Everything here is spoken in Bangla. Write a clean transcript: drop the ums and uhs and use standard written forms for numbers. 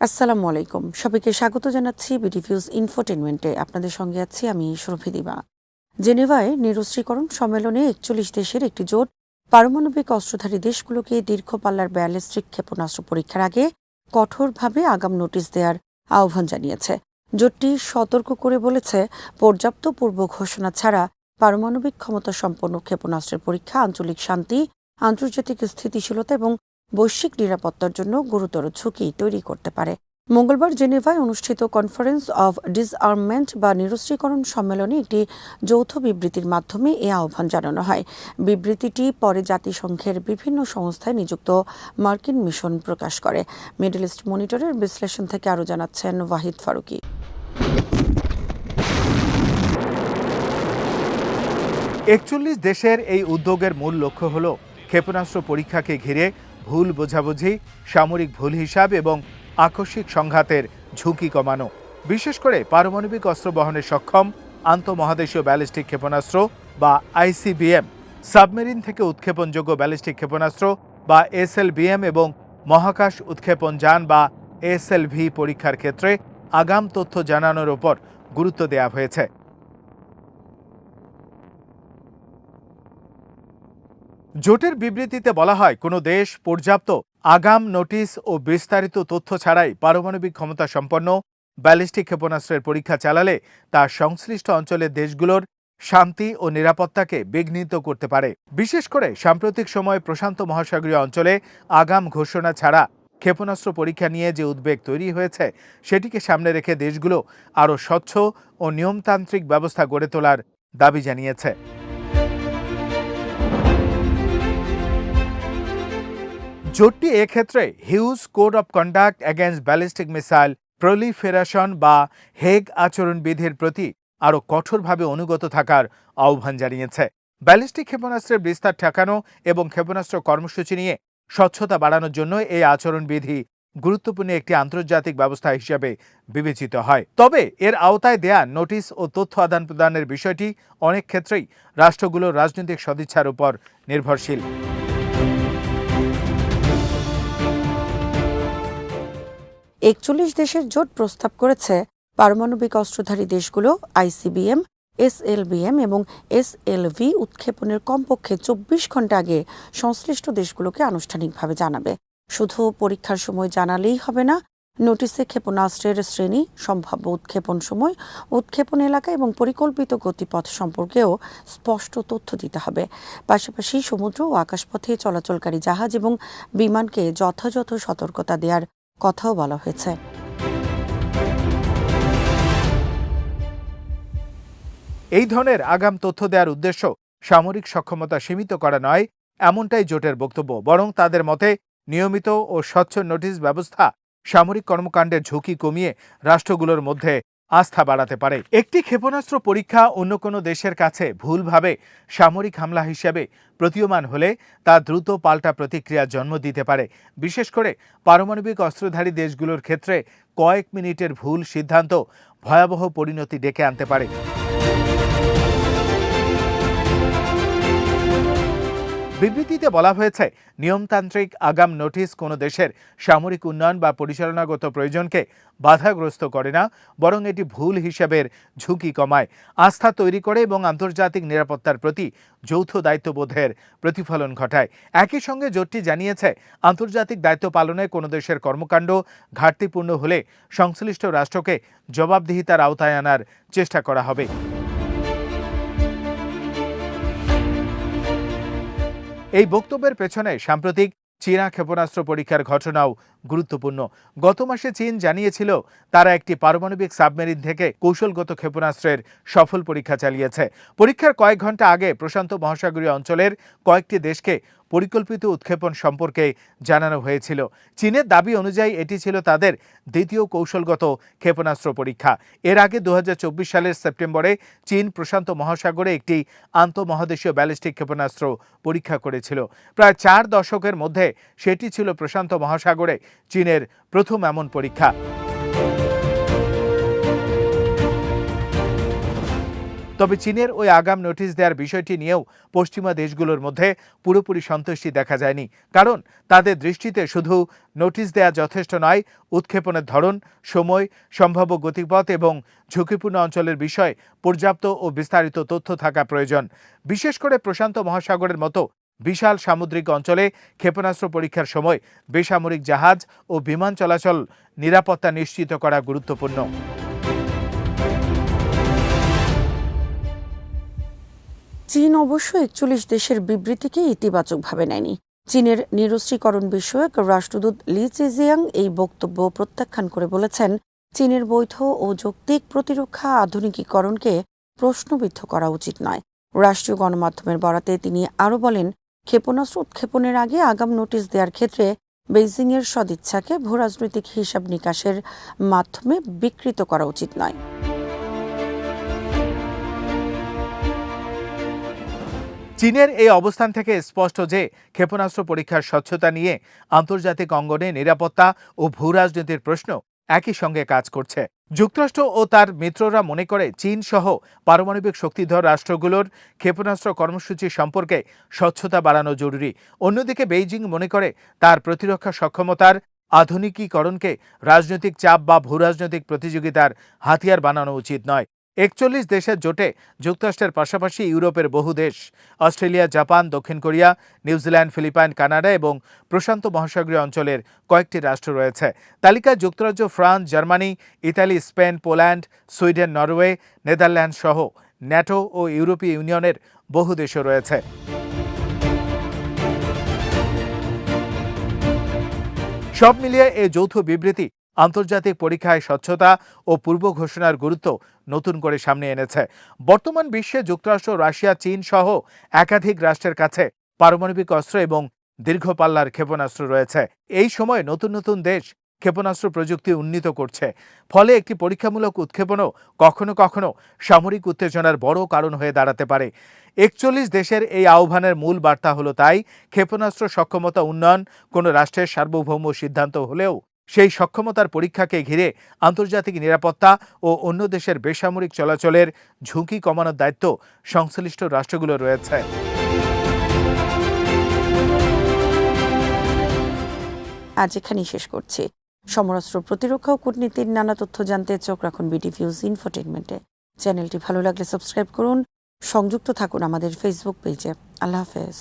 আসসালামু আলাইকুম। সবাইকে স্বাগত জানাচ্ছি বিডিভিউজ ইনফোটেনমেন্টে। আপনাদের সঙ্গে আছি আমি সুরভি দিবা। জেনেভায় নিরস্ত্রীকরণ সম্মেলনে ৪১ দেশের একটি জোট পারমাণবিক অস্ত্রধারী দেশগুলোকে দীর্ঘ পাল্লার ব্যালিস্টিক ক্ষেপণাস্ত্র পরীক্ষার আগে কঠোরভাবে আগাম নোটিশ দেওয়ার আহ্বান জানিয়েছে। জোটটি সতর্ক করে বলেছে, পর্যাপ্ত পূর্ব ঘোষণা ছাড়া পারমাণবিক ক্ষমতা সম্পন্ন ক্ষেপণাস্ত্রের পরীক্ষা আঞ্চলিক শান্তি, আন্তর্জাতিক স্থিতিশীলতা এবং বৈশ্বিক নিরাপত্তার জন্য গুরুতর ঝুঁকি তৈরি করতে পারে। মঙ্গলবার জেনেভায় অনুষ্ঠিত কনফারেন্স অব ডিসআর্মমেন্ট বা নিরস্ত্রীকরণ সম্মেলনে একটি যৌথ বিবৃতির মাধ্যমে এ আহ্বান জানানো হয়। বিবৃতিটি পরে জাতিসংঘের বিভিন্ন সংস্থায় নিযুক্ত মার্কিন মিশন প্রকাশ করে। মিডল ইস্ট মনিটরের বিশ্লেষণ থেকে আরও জানাচ্ছেন ওয়াহিদ ফারুকি। ৪১ দেশের এই উদ্যোগের মূল লক্ষ্য হল ক্ষেপণাস্ত্র পরীক্ষাকে ঘিরে ভুল বোঝাবুঝি, সামরিক ভুল হিসাব এবং আকস্মিক সংঘাতের ঝুঁকি কমানো। বিশেষ করে পারমাণবিক অস্ত্র বহনে সক্ষম আন্তঃমহাদেশীয় ব্যালিস্টিক ক্ষেপণাস্ত্র বা আইসিবিএম, সাবমেরিন থেকে উৎক্ষেপণযোগ্য ব্যালিস্টিক ক্ষেপণাস্ত্র বা এসএলবিএম এবং মহাকাশ উৎক্ষেপণ যান বা এসএলভি পরীক্ষার ক্ষেত্রে আগাম তথ্য জানানোর ওপর গুরুত্ব দেওয়া হয়েছে। জোটের বিবৃতিতে বলা হয়, কোনো দেশ পর্যাপ্ত আগাম নোটিশ ও বিস্তারিত তথ্য ছাড়াই পারমাণবিক ক্ষমতা সম্পন্ন ব্যালিস্টিক ক্ষেপণাস্ত্রের পরীক্ষা চালালে তা সংশ্লিষ্ট অঞ্চলের দেশগুলোর শান্তি ও নিরাপত্তাকে বিঘ্নিত করতে পারে। বিশেষ করে সাম্প্রতিক সময়ে প্রশান্ত মহাসাগরীয় অঞ্চলে আগাম ঘোষণা ছাড়া ক্ষেপণাস্ত্র পরীক্ষা নিয়ে যে উদ্বেগ তৈরি হয়েছে, সেটিকে সামনে রেখে দেশগুলো আরও স্বচ্ছ ও নিয়মতান্ত্রিক ব্যবস্থা গড়ে তোলার দাবি জানিয়েছে। জোটটি এক্ষেত্রে huge code of conduct against ballistic missile proliferation বা হেগ আচরণবিধির প্রতি আরও কঠোরভাবে অনুগত থাকার আহ্বান জানিয়েছে। ব্যালিস্টিক ক্ষেপণাস্ত্রের বিস্তার ঠেকানো এবং ক্ষেপণাস্ত্র কর্মসূচি নিয়ে স্বচ্ছতা বাড়ানোর জন্য এই আচরণবিধি গুরুত্বপূর্ণ একটি আন্তর্জাতিক ব্যবস্থা হিসেবে বিবেচিত হয়। তবে এর আওতায় দেয়া নোটিশ ও তথ্য আদান প্রদানের বিষয়টি অনেক ক্ষেত্রেই রাষ্ট্রগুলোর রাজনৈতিক সদিচ্ছার উপর নির্ভরশীল। ৪১ দেশের জোট প্রস্তাব করেছে পারমাণবিক অস্ত্রধারী দেশগুলো আইসিবিএম, এসএলবিএম এবং এসএলভি উৎক্ষেপণের কমপক্ষে ২৪ ঘণ্টা আগে সংশ্লিষ্ট দেশগুলোকে আনুষ্ঠানিকভাবে জানাবে। শুধু পরীক্ষার সময় জানালেই হবে না, নোটিশে ক্ষেপণাস্ত্রের শ্রেণী, সম্ভাব্য উৎক্ষেপণ সময়, উৎক্ষেপণ এলাকা এবং পরিকল্পিত গতিপথ সম্পর্কেও স্পষ্ট তথ্য দিতে হবে। পাশাপাশি সমুদ্র ও আকাশপথে চলাচলকারী জাহাজ এবং বিমানকে যথাযথ সতর্কতা দেওয়ার কথাও বলা হয়েছে। এই ধরনের আগাম তথ্য দেওয়ার উদ্দেশ্য সামরিক সক্ষমতা সীমিত করা নয়, এমনটাই জোটের বক্তব্য। বরং তাদের মতে নিয়মিত ও স্বচ্ছ নোটিশ ব্যবস্থা সামরিক কর্মকাণ্ডের ঝুঁকি কমিয়ে রাষ্ট্রগুলোর মধ্যে আস্থা বাড়াতে পারে। একটি ক্ষেপণাস্ত্র পরীক্ষা অন্য কোনো দেশের কাছে ভুলভাবে সামরিক হামলা হিসেবে প্রতীয়মান হলে তা দ্রুত পাল্টা প্রতিক্রিয়ার জন্ম দিতে পারে। বিশেষ করে পারমাণবিক অস্ত্রধারী দেশগুলোর ক্ষেত্রে কয়েক মিনিটের ভুল সিদ্ধান্ত ভয়াবহ পরিণতি ডেকে আনতে পারে। বিবৃতিতে বলা হয়েছে, নিয়মতান্ত্রিক আগাম নোটিশ কোনো দেশের সামরিক উন্নয়ন বা পরিচালনাগত প্রয়োজনকে বাধাগ্রস্ত করে না, বরং এটি ভুল হিসেবের ঝুঁকি কমায়, আস্থা তৈরি করে এবং আন্তর্জাতিক নিরাপত্তার প্রতি যৌথ দায়িত্ববোধের প্রতিফলন ঘটায়। একই সঙ্গে জোটটি জানিয়েছে, আন্তর্জাতিক দায়িত্ব পালনে কোনো দেশের কর্মকাণ্ড ঘাটতিপূর্ণ হলে সংশ্লিষ্ট রাষ্ট্রকে জবাবদিহিতার আওতায় আনার চেষ্টা করা হবে। এই বক্তব্যের পেছনে সাম্প্রতিক চীনা ক্ষেপণাস্ত্র পরীক্ষার ঘটনাও গুরুত্বপূর্ণ। গত মাসে চীন জানিয়েছিল, তারা একটি পারমাণবিক সাবমেরিন থেকে কৌশলগত ক্ষেপণাস্ত্রের সফল পরীক্ষা চালিয়েছে। পরীক্ষার কয়েক ঘন্টা আগে প্রশান্ত মহাসাগরীয় অঞ্চলের কয়েকটি দেশকে পরিকল্পিত উৎক্ষেপণ সম্পর্কে জানানো হয়েছিল। চীনের দাবি অনুযায়ী এটি ছিল তাদের দ্বিতীয় কৌশলগত ক্ষেপণাস্ত্র পরীক্ষা। এর আগে ২০২৪ সালের সেপ্টেম্বরে চীন প্রশান্ত মহাসাগরে একটি আন্তঃমহাদেশীয় ব্যালিস্টিক ক্ষেপণাস্ত্র পরীক্ষা করেছিল। প্রায় ৪ দশকের মধ্যে সেটি ছিল প্রশান্ত মহাসাগরে চীনের প্রথম এমন পরীক্ষা। তবে চীনের ওই আগাম নোটিশ দেওয়ার বিষয়টি নিয়েও পশ্চিমা দেশগুলোর মধ্যে পুরোপুরি সন্তুষ্টি দেখা যায়নি, কারণ তাদের দৃষ্টিতে শুধু নোটিশ দেয়া যথেষ্ট নয়, উৎক্ষেপণের ধরন, সময়, সম্ভাব্য গতিপথ এবং ঝুঁকিপূর্ণ অঞ্চলের বিষয়ে পর্যাপ্ত ও বিস্তারিত তথ্য থাকা প্রয়োজন। বিশেষ করে প্রশান্ত মহাসাগরের মতো বিশাল সামুদ্রিক অঞ্চলে ক্ষেপণাস্ত্র পরীক্ষার সময় বেসামরিক জাহাজ ও বিমান চলাচল নিরাপত্তা নিশ্চিত করা গুরুত্বপূর্ণ। চীন অবশ্য ৪১ দেশের বিবৃতিকে ইতিবাচকভাবে নেয়নি। চীনের নিরস্ত্রীকরণ বিষয়ক রাষ্ট্রদূত লি চিজিয়াং এই বক্তব্য প্রত্যাখ্যান করে বলেছেন, চীনের বৈধ ও যৌক্তিক প্রতিরক্ষা আধুনিকীকরণকে প্রশ্নবিদ্ধ করা উচিত নয়। রাষ্ট্রীয় গণমাধ্যমের বরাতে তিনি আরও বলেন, ক্ষেপণাস্ত্র উৎক্ষেপণের আগে আগাম নোটিশ দেওয়ার ক্ষেত্রে বেইজিংয়ের সদিচ্ছাকে ভূরাজনৈতিক হিসাব নিকাশের মাধ্যমে বিকৃত করা উচিত নয়। চীনের এই অবস্থান থেকে স্পষ্ট যে ক্ষেপণাস্ত্র পরীক্ষার স্বচ্ছতা নিয়ে আন্তর্জাতিক অঙ্গনে নিরাপত্তা ও ভূরাজনীতির প্রশ্ন একই সঙ্গে কাজ করছে। যুক্তরাষ্ট্র ও তার মিত্ররা মনে করে চীন সহ পারমাণবিক শক্তিধর রাষ্ট্রগুলোর ক্ষেপণাস্ত্র কর্মসূচি সম্পর্কে স্বচ্ছতা বাড়ানো জরুরি। অন্যদিকে বেইজিং মনে করে তার প্রতিরক্ষা সক্ষমতার আধুনিকীকরণকে রাজনৈতিক চাপ বা ভূরাজনৈতিক প্রতিযোগিতার হাতিয়ার বানানো উচিত নয়। ৪১ দেশের জোটে যুক্তরাষ্ট্রের পাশাপাশি ইউরোপের বহু দেশ, অস্ট্রেলিয়া, জাপান, দক্ষিণ কোরিয়া, নিউজিল্যান্ড, ফিলিপাইন, কানাডা এবং প্রশান্ত মহাসাগরীয় অঞ্চলের কয়েকটি রাষ্ট্র রয়েছে। তালিকায় যুক্তরাজ্য, France, Germany, Italy, Spain, Poland, Sweden, Norway, Netherland সহ ন্যাটো ও ইউরোপীয় ইউনিয়নের বহু দেশও রয়েছে। সব মিলিয়ে এই যৌথ বিবৃতি আন্তর্জাতিক পরীক্ষায় স্বচ্ছতা ও পূর্ব ঘোষণার গুরুত্ব নতুন করে সামনে এনেছে। বর্তমান বিশ্বে যুক্তরাষ্ট্র, রাশিয়া, চীন সহ একাধিক রাষ্ট্রের কাছে পারমাণবিক অস্ত্র এবং দীর্ঘ পাল্লার ক্ষেপণাস্ত্র রয়েছে। এই সময় নতুন নতুন দেশ ক্ষেপণাস্ত্র প্রযুক্তি উন্নীত করছে। ফলে একটি পরীক্ষামূলক উৎক্ষেপণও কখনো কখনো সামরিক উত্তেজনার বড় কারণ হয়ে দাঁড়াতে পারে। ৪১ দেশের এই আহ্বানের মূল বার্তা হলো তাই, ক্ষেপণাস্ত্র সক্ষমতা উন্নয়ন কোনো রাষ্ট্রের সার্বভৌম সিদ্ধান্ত হলেও সেই সক্ষমতার পরীক্ষাকে ঘিরে আন্তর্জাতিক নিরাপত্তা ও অন্য দেশের বেসামরিক চলাচলের ঝুঁকি কমানোর দায়িত্ব সংশ্লিষ্ট রাষ্ট্রগুলো রয়েছে। আজ এখানেই শেষ করছি। সমরাস্ত্র প্রতিরক্ষা ও কূটনীতির নানা তথ্য জানতে চোখ রাখুন বিডিভিউজ ইনফোটেইনমেন্টে। চ্যানেলটি ভালো লাগলে সাবস্ক্রাইব করুন, সংযুক্ত থাকুন আমাদের ফেসবুক পেজে। আল্লাহ হাফেজ।